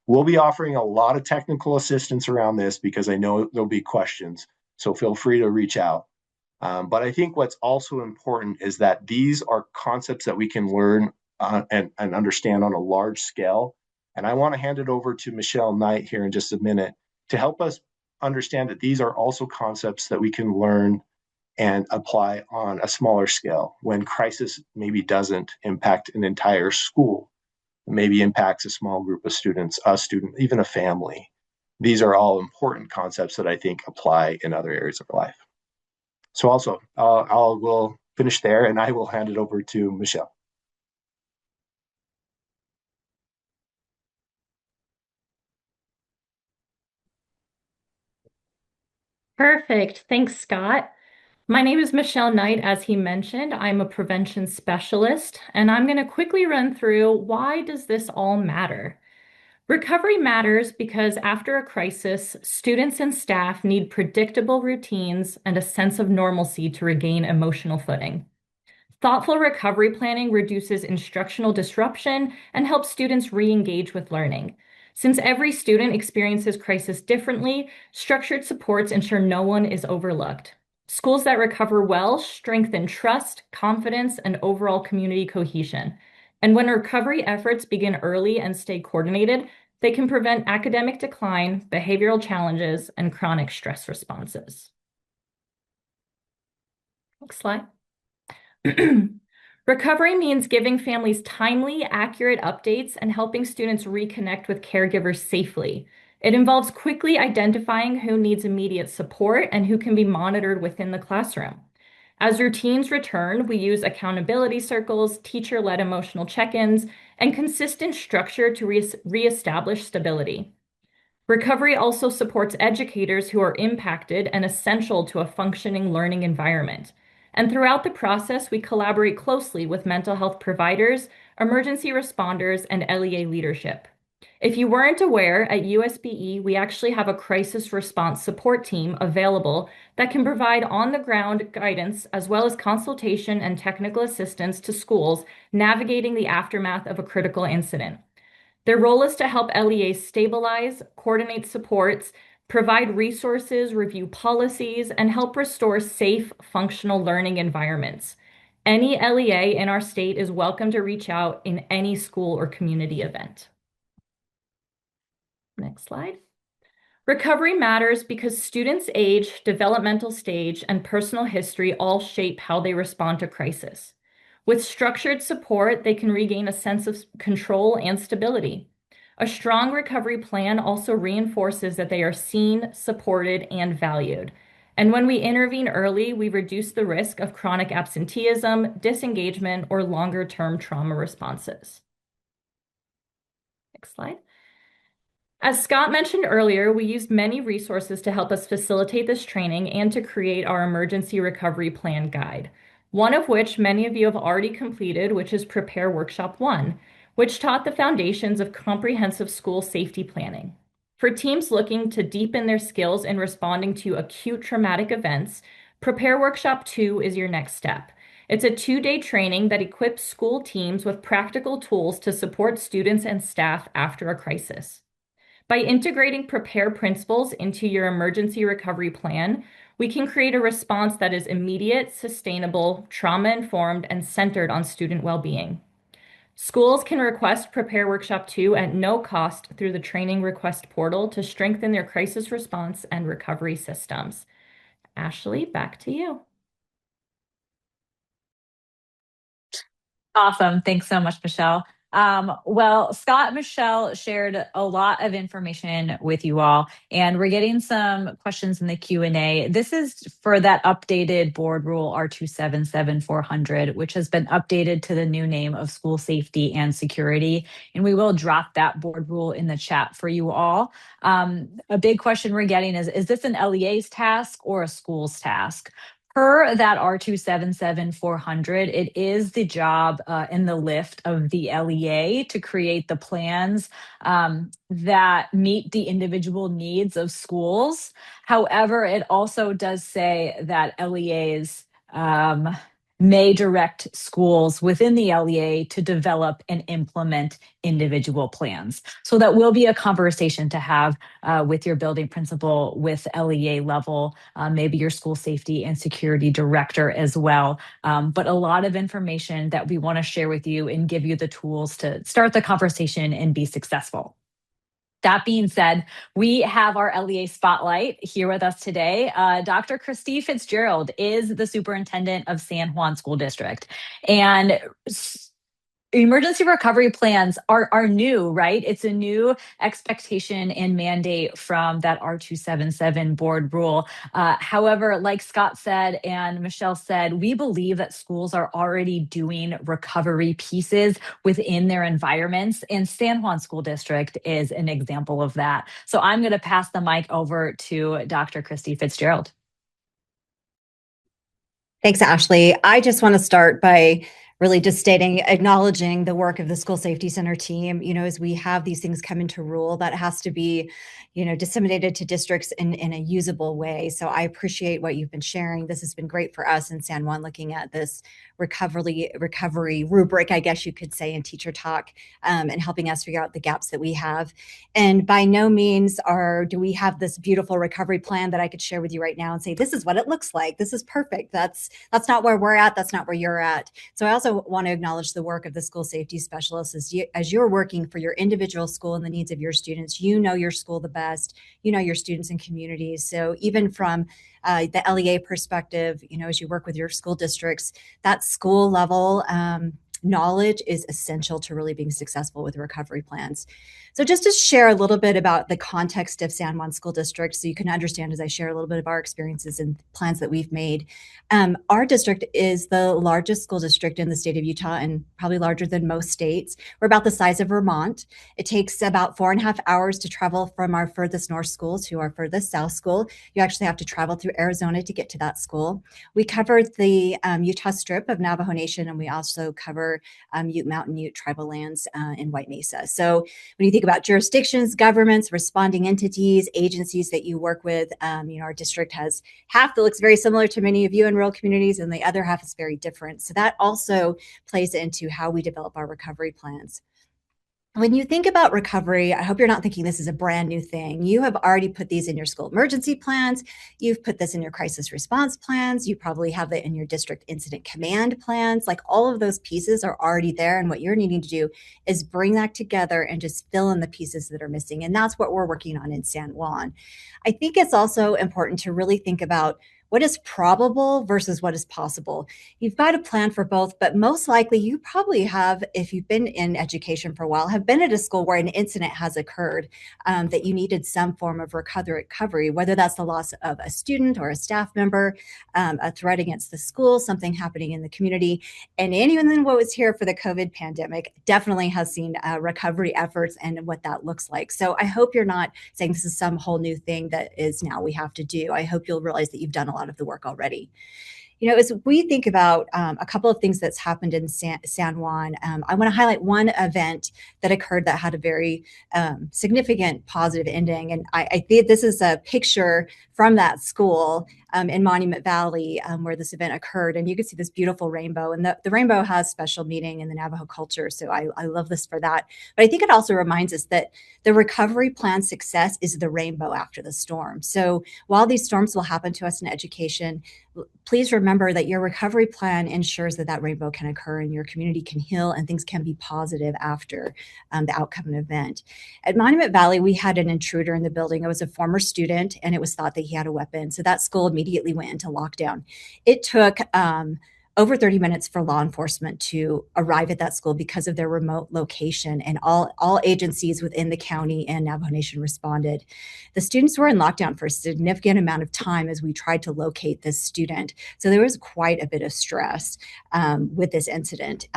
Speaker 3: We'll be offering a lot of technical assistance around this because I know there'll be questions, so feel free to reach out. But I think what's also important is that these are concepts that we can learn and understand on a large scale. And I want to hand it over to Michelle Knight here in just a minute to help us understand that these are also concepts that we can learn and apply on a smaller scale when crisis maybe doesn't impact an entire school, maybe impacts a small group of students, a student, even a family. These are all important concepts that I think apply in other areas of life. So also, we'll finish there and I will hand it over to Michelle.
Speaker 4: Perfect. Thanks, Scott. My name is Michelle Knight. As he mentioned, I'm a prevention specialist, and I'm going to quickly run through why does this all matter? Recovery matters because after a crisis, students and staff need predictable routines and a sense of normalcy to regain emotional footing. Thoughtful recovery planning reduces instructional disruption and helps students re-engage with learning. Since every student experiences crisis differently, structured supports ensure no one is overlooked. Schools that recover well strengthen trust, confidence, and overall community cohesion. And when recovery efforts begin early and stay coordinated, they can prevent academic decline, behavioral challenges, and chronic stress responses. Next slide. Recovery means giving families timely, accurate updates and helping students reconnect with caregivers safely. It involves quickly identifying who needs immediate support and who can be monitored within the classroom. As routines return, we use accountability circles, teacher-led emotional check-ins, and consistent structure to reestablish stability. Recovery also supports educators who are impacted and essential to a functioning learning environment. And throughout the process, we collaborate closely with mental health providers, emergency responders, and LEA leadership. If you weren't aware, at USBE, we actually have a crisis response support team available that can provide on-the-ground guidance as well as consultation and technical assistance to schools navigating the aftermath of a critical incident. Their role is to help LEAs stabilize, coordinate supports, provide resources, review policies, and help restore safe, functional learning environments. Any LEA in our state is welcome to reach out in any school or community event. Next slide. Recovery matters because students' age, developmental stage, and personal history all shape how they respond to crisis. With structured support, they can regain a sense of control and stability. A strong recovery plan also reinforces that they are seen, supported, and valued. And when we intervene early, we reduce the risk of chronic absenteeism, disengagement, or longer-term trauma responses. Next slide. As Scott mentioned earlier, we used many resources to help us facilitate this training and to create our emergency recovery plan guide, one of which many of you have already completed, which is Prepare Workshop 1, which taught the foundations of comprehensive school safety planning. For teams looking to deepen their skills in responding to acute traumatic events, Prepare Workshop 2 is your next step. It's a 2-day training that equips school teams with practical tools to support students and staff after a crisis. By integrating Prepare principles into your emergency recovery plan, we can create a response that is immediate, sustainable, trauma-informed, and centered on student well-being. Schools can request Prepare Workshop 2 at no cost through the training request portal to strengthen their crisis response and recovery systems. Ashley, back to you.
Speaker 1: Awesome. Thanks so much, Michelle. Well, Scott and Michelle shared a lot of information with you all, and we're getting some questions in the Q&A. This is for that updated board rule R277400, which has been updated to the new name of school safety and security. And we will drop that board rule in the chat for you all. A big question we're getting is this an LEA's task or a school's task? Per that R277400, it is the job and the lift of the LEA to create the plans that meet the individual needs of schools. However, it also does say that LEAs may direct schools within the LEA to develop and implement individual plans. So that will be a conversation to have with your building principal, with LEA level, maybe your school safety and security director as well. But a lot of information that we want to share with you and give you the tools to start the conversation and be successful. That being said, we have our LEA spotlight here with us today. Dr. Christy Fitzgerald is the superintendent of San Juan School District. And emergency recovery plans are new, right? It's a new expectation and mandate from that R277 board rule. However, like Scott said and Michelle said, we believe that schools are already doing recovery pieces within their environments, and San Juan School District is an example of that. So I'm going to pass the mic over to Dr. Christy Fitzgerald.
Speaker 5: Thanks, Ashley. I just want to start by really just acknowledging the work of the School Safety Center team. As we have these things come into rule, that has to be, disseminated to districts in a usable way. So I appreciate what you've been sharing. This has been great for us in San Juan, looking at this recovery rubric, I guess you could say, in teacher talk, and helping us figure out the gaps that we have. And by no means do we have this beautiful recovery plan that I could share with you right now and say, this is what it looks like. This is perfect. That's not where we're at. That's not where you're at. So I also want to acknowledge the work of the school safety specialists as you're working for your individual school and the needs of your students. You know your school the best. You know your students and communities. So even from the LEA perspective, as you work with your school districts, that school level knowledge is essential to really being successful with recovery plans. So just to share a little bit about the context of San Juan School District, so you can understand as I share a little bit of our experiences and plans that we've made. Our district is the largest school district in the state of Utah and probably larger than most states. We're about the size of Vermont. It takes about 4.5 hours to travel from our furthest north school to our furthest south school. You actually have to travel through Arizona to get to that school. We cover the Utah Strip of Navajo Nation, and we also cover Ute Mountain Ute tribal lands in White Mesa. So when you think about jurisdictions, governments, responding entities, agencies that you work with, our district has half that looks very similar to many of you in rural communities, and the other half is very different. So that also plays into how we develop our recovery plans. When you think about recovery, I hope you're not thinking this is a brand new thing. You have already put these in your school emergency plans. You've put this in your crisis response plans. You probably have it in your district incident command plans. Like, all of those pieces are already there. And what you're needing to do is bring that together and just fill in the pieces that are missing. And that's what we're working on in San Juan. I think it's also important to really think about what is probable versus what is possible. You've got to plan for both, but most likely you probably have, if you've been in education for a while, have been at a school where an incident has occurred that you needed some form of recovery, whether that's the loss of a student or a staff member, a threat against the school, something happening in the community. And anyone what was here for the COVID pandemic definitely has seen recovery efforts and what that looks like. So I hope you're not saying this is some whole new thing that is now we have to do. I hope you'll realize that you've done a lot of the work already. You know, as we think about a couple of things that's happened in San Juan, I want to highlight one event that occurred that had a very significant positive ending. And I think this is a picture from that school in Monument Valley where this event occurred. And you can see this beautiful rainbow. And the rainbow has special meaning in the Navajo culture. So I love this for that. But I think it also reminds us that the recovery plan success is the rainbow after the storm. So while these storms will happen to us in education, please remember that your recovery plan ensures that that rainbow can occur and your community can heal and things can be positive after the outcome of an event. At Monument Valley, we had an intruder in the building. It was a former student, and it was thought that he had a weapon. So that school immediately went into lockdown. It took over 30 minutes for law enforcement to arrive at that school because of their remote location, and all agencies within the county and Navajo Nation responded. The students were in lockdown for a significant amount of time as we tried to locate this student. So there was quite a bit of stress with this incident.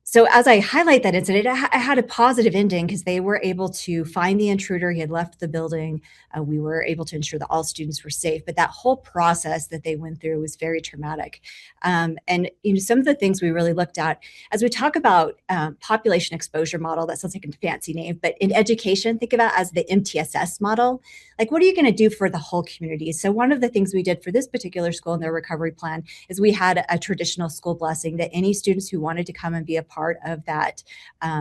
Speaker 5: So as I highlight that incident, it had a positive ending because they were able to find the intruder. He had left the building. We were able to ensure that all students were safe. But that whole process that they went through was very traumatic. And you know, some of the things we really looked at as we talk about population exposure model, that sounds like a fancy name, but in education, think about it as the MTSS model. Like, what are you going to do for the whole community? So one of the things we did for this particular school in their recovery plan is we had a traditional school blessing that any students who wanted to come and be a part of that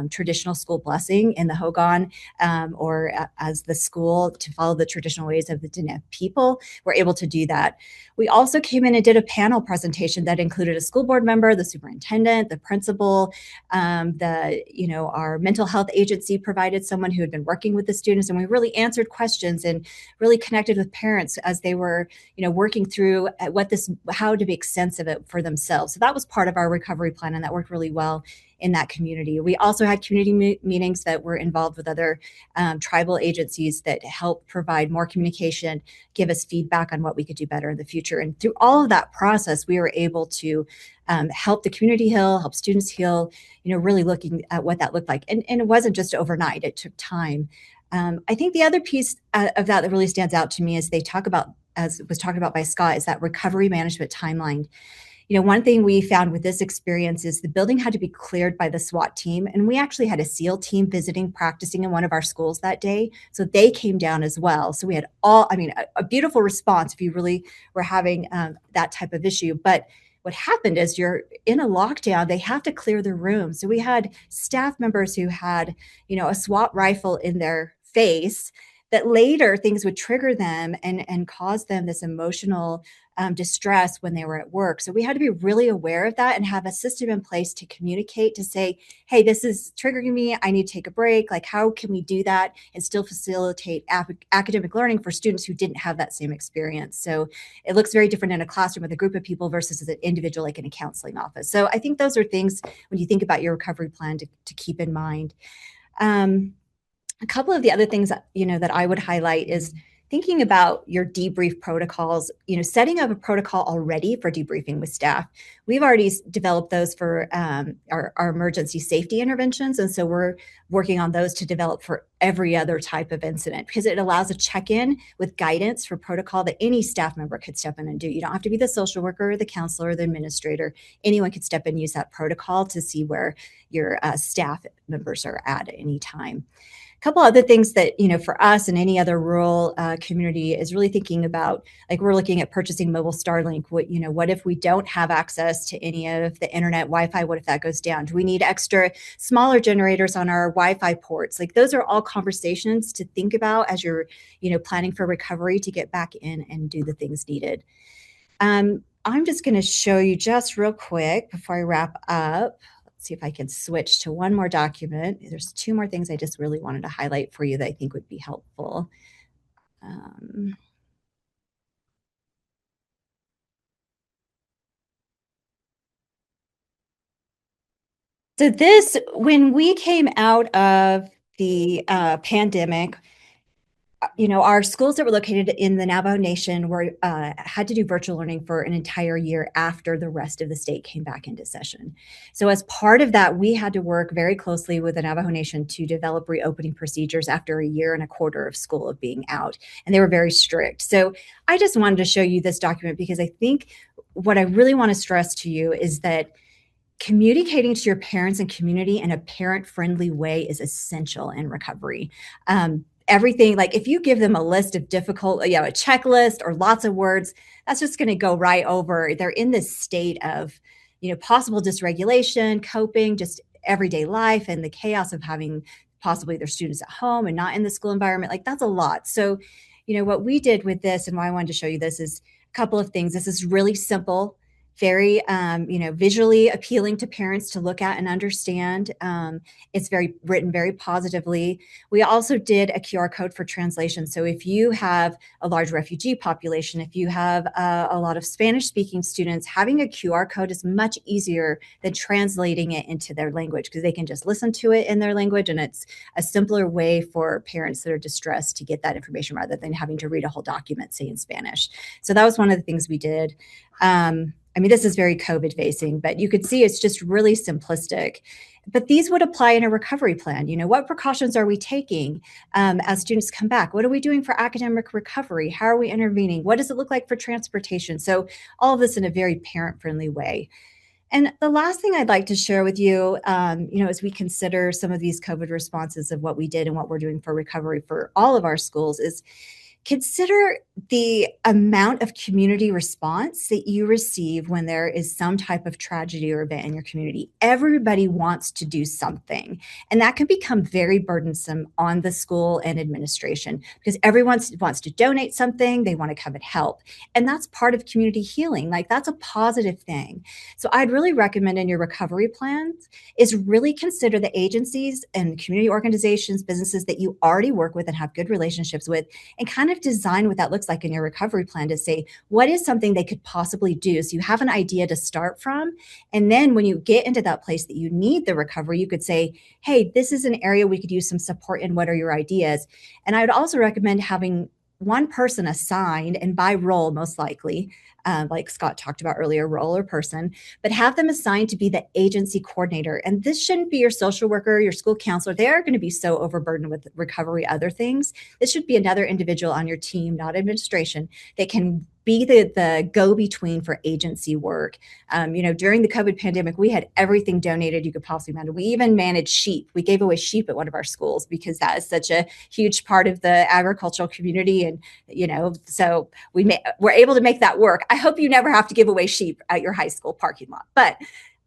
Speaker 5: traditional school blessing in the Hogan or as the school to follow the traditional ways of the Diné people were able to do that. We also came in and did a panel presentation that included a school board member, the superintendent, the principal, our mental health agency provided someone who had been working with the students, and we really answered questions and really connected with parents as they were, working through how to make sense of it for themselves. So that was part of our recovery plan, and that worked really well in that community. We also had community meetings that were involved with other tribal agencies that helped provide more communication, give us feedback on what we could do better in the future. And through all of that process, we were able to help the community heal, help students heal, really looking at what that looked like. And it wasn't just overnight, it took time. I think the other piece of that really stands out to me is they talk about, as was talked about by Scott, is that recovery management timeline. One thing we found with this experience is the building had to be cleared by the SWAT team. And we actually had a SEAL team practicing in one of our schools that day. So they came down as well. So we had a beautiful response if you really were having that type of issue. But what happened is you're in a lockdown, they have to clear the room. So we had staff members who had, a SWAT rifle in their face that later things would trigger them and cause them this emotional distress when they were at work. So we had to be really aware of that and have a system in place to communicate, to say, hey, this is triggering me. I need to take a break. Like, how can we do that and still facilitate academic learning for students who didn't have that same experience? So it looks very different in a classroom with a group of people versus as an individual, like in a counseling office. So I think those are things when you think about your recovery plan to keep in mind. A couple of the other things that I would highlight is thinking about your debrief protocols, setting up a protocol already for debriefing with staff. We've already developed those for our emergency safety interventions. And so we're working on those to develop for every other type of incident, because it allows a check-in with guidance for protocol that any staff member could step in and do. You don't have to be the social worker or the counselor or the administrator. Anyone could step in and use that protocol to see where your staff members are at any time. A couple other things that, for us and any other rural community is really thinking about, like, we're looking at purchasing mobile Starlink. What if we don't have access to any of the internet Wi-Fi? What if that goes down? Do we need extra smaller generators on our Wi-Fi ports? Like, those are all conversations to think about as you're, planning for recovery to get back in and do the things needed. I'm just going to show you just real quick before I wrap up. See if I can switch to one more document. There's two more things I just really wanted to highlight for you that I think would be helpful. So this, when we came out of the pandemic, our schools that were located in the Navajo Nation were had to do virtual learning for an entire year after the rest of the state came back into session. So as part of that, we had to work very closely with the Navajo Nation to develop reopening procedures after a year and a quarter of school of being out, and they were very strict. So I just wanted to show you this document because I think what I really want to stress to you is that communicating to your parents and community in a parent-friendly way is essential in recovery. Everything, like if you give them a list of difficult, a checklist or lots of words, that's just going to go right over. They're in this state of, possible dysregulation, coping, just everyday life, and the chaos of having possibly their students at home and not in the school environment. Like that's a lot. So, what we did with this and why I wanted to show you this is a couple of things. This is really simple, very visually appealing to parents to look at and understand. It's written very positively. We also did a QR code for translation. So if you have a large refugee population, if you have a lot of Spanish speaking students, having a QR code is much easier than translating it into their language because they can just listen to it in their language, and it's a simpler way for parents that are distressed to get that information rather than having to read a whole document, say in Spanish. So that was one of the things we did. This is very COVID facing, but you could see it's just really simplistic. But these would apply in a recovery plan. What precautions are we taking as students come back? What are we doing for academic recovery? How are we intervening? What does it look like for transportation? So all of this in a very parent-friendly way. And the last thing I'd like to share with you, as we consider some of these COVID responses of what we did and what we're doing for recovery for all of our schools is consider the amount of community response that you receive when there is some type of tragedy or event in your community. Everybody wants to do something, and that can become very burdensome on the school and administration because everyone wants to donate something, they want to come and help. And that's part of community healing. Like that's a positive thing. So I'd really recommend in your recovery plans is really consider the agencies and community organizations, businesses that you already work with and have good relationships with, and kind of design what that looks like in your recovery plan to say, what is something they could possibly do? So you have an idea to start from. And then when you get into that place that you need the recovery, you could say, hey, this is an area we could use some support in. What are your ideas? And I would also recommend having one person assigned, and by role most likely, like Scott talked about earlier, role or person, but have them assigned to be the agency coordinator. And this shouldn't be your social worker, your school counselor. They are going to be so overburdened with recovery, other things. This should be another individual on your team, not administration, that can be the go-between for agency work. During the COVID pandemic, we had everything donated you could possibly imagine. We even managed sheep. We gave away sheep at one of our schools because that is such a huge part of the agricultural community. And, so we're able to make that work. I hope you never have to give away sheep at your high school parking lot. But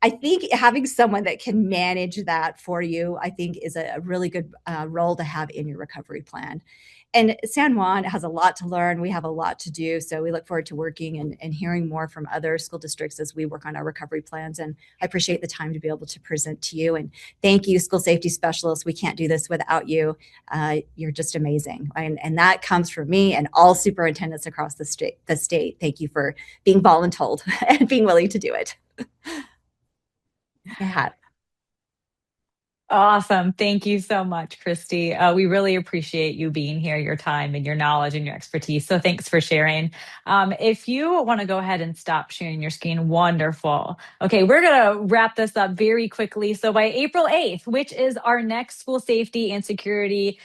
Speaker 5: I think having someone that can manage that for you, I think is a really good role to have in your recovery plan. And San Juan has a lot to learn. We have a lot to do. So we look forward to working and hearing more from other school districts as we work on our recovery plans. And I appreciate the time to be able to present to you. And thank you, school safety specialists. We can't do this without you. You're just amazing. And that comes from me and all superintendents across the state. Thank you for being voluntold and being willing to do it. Yeah.
Speaker 1: Awesome. Thank you so much, Christy. We really appreciate you being here, your time and your knowledge and your expertise. So thanks for sharing. If you want to go ahead and stop sharing your screen, wonderful. Okay, we're going to wrap this up very quickly. So by April 8th, which is our next school safety and security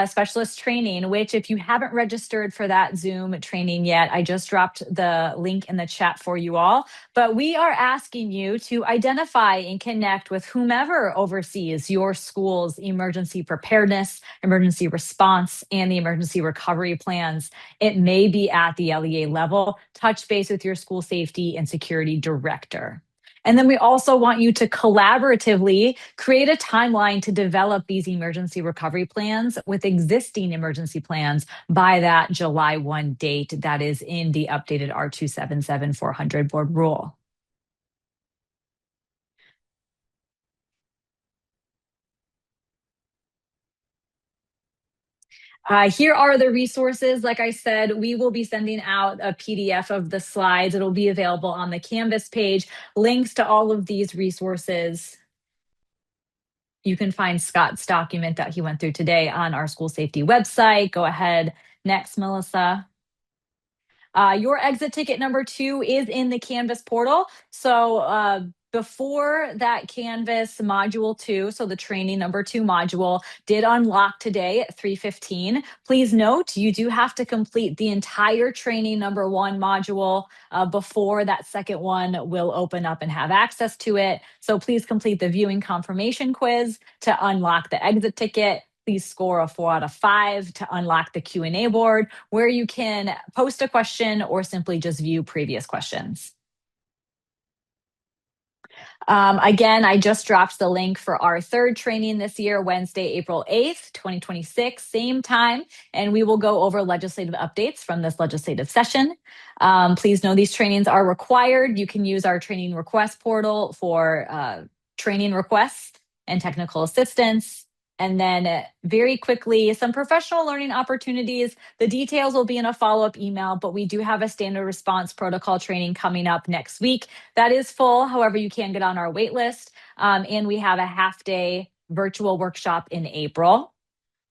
Speaker 1: specialist training, which if you haven't registered for that Zoom training yet, I just dropped the link in the chat for you all. But we are asking you to identify and connect with whomever oversees your school's emergency preparedness, emergency response, and the emergency recovery plans. It may be at the LEA level. Touch base with your school safety and security director. And then we also want you to collaboratively create a timeline to develop these emergency recovery plans with existing emergency plans by that July 1 date that is in the updated R277-400 board rule. Here are the resources. Like I said, we will be sending out a PDF of the slides. It'll be available on the Canvas page, links to all of these resources. You can find Scott's document that he went through today on our school safety website. Go ahead. Next, Melissa. Your exit ticket number 2 is in the Canvas portal. So before that Canvas module 2, so the training number 2 module did unlock today at 3:15. Please note, you do have to complete the entire training number 1 module before that second one will open up and have access to it. So please complete the viewing confirmation quiz to unlock the exit ticket. Please score a 4 out of 5 to unlock the Q&A board, where you can post a question or simply just view previous questions. Again, I just dropped the link for our 3rd training this year, Wednesday, April 8th, 2026, same time, and we will go over legislative updates from this legislative session. Please know these trainings are required. You can use our training request portal for training requests and technical assistance. And then very quickly, some professional learning opportunities. The details will be in a follow-up email, but we do have a standard response protocol training coming up next week. That is full. However, you can get on our wait list. And we have a half-day virtual workshop in April.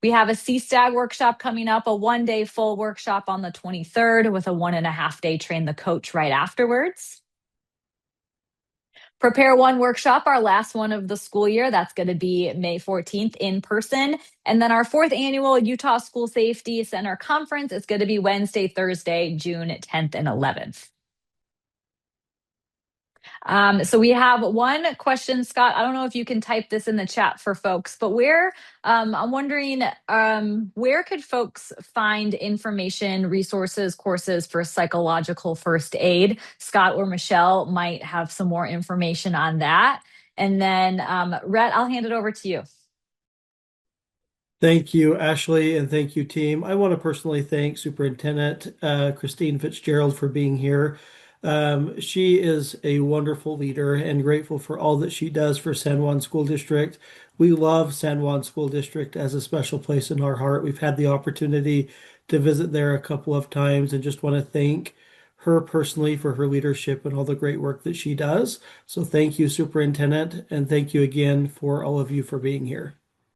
Speaker 1: We have a CSTAG workshop coming up, a 1-day full workshop on the 23rd with a 1.5-day train the coach right afterwards. Prepare One workshop, our last one of the school year. That's going to be May 14th in person. And then our 4th annual Utah School Safety Center Conference is going to be Wednesday, Thursday, June 10th and 11th. So we have one question, Scott. I don't know if you can type this in the chat for folks, but I'm wondering, where could folks find information, resources, courses for psychological first aid? Scott or Michelle might have some more information on that. And then, Rhett, I'll hand it over to you.
Speaker 2: Thank you, Ashley, and thank you, team. I want to personally thank Superintendent Christine Fitzgerald for being here. She is a wonderful leader and grateful for all that she does for San Juan School District. We love San Juan School District as a special place in our heart. We've had the opportunity to visit there a couple of times and just want to thank her personally for her leadership and all the great work that she does. So thank you, Superintendent, and thank you again for all of you for being here.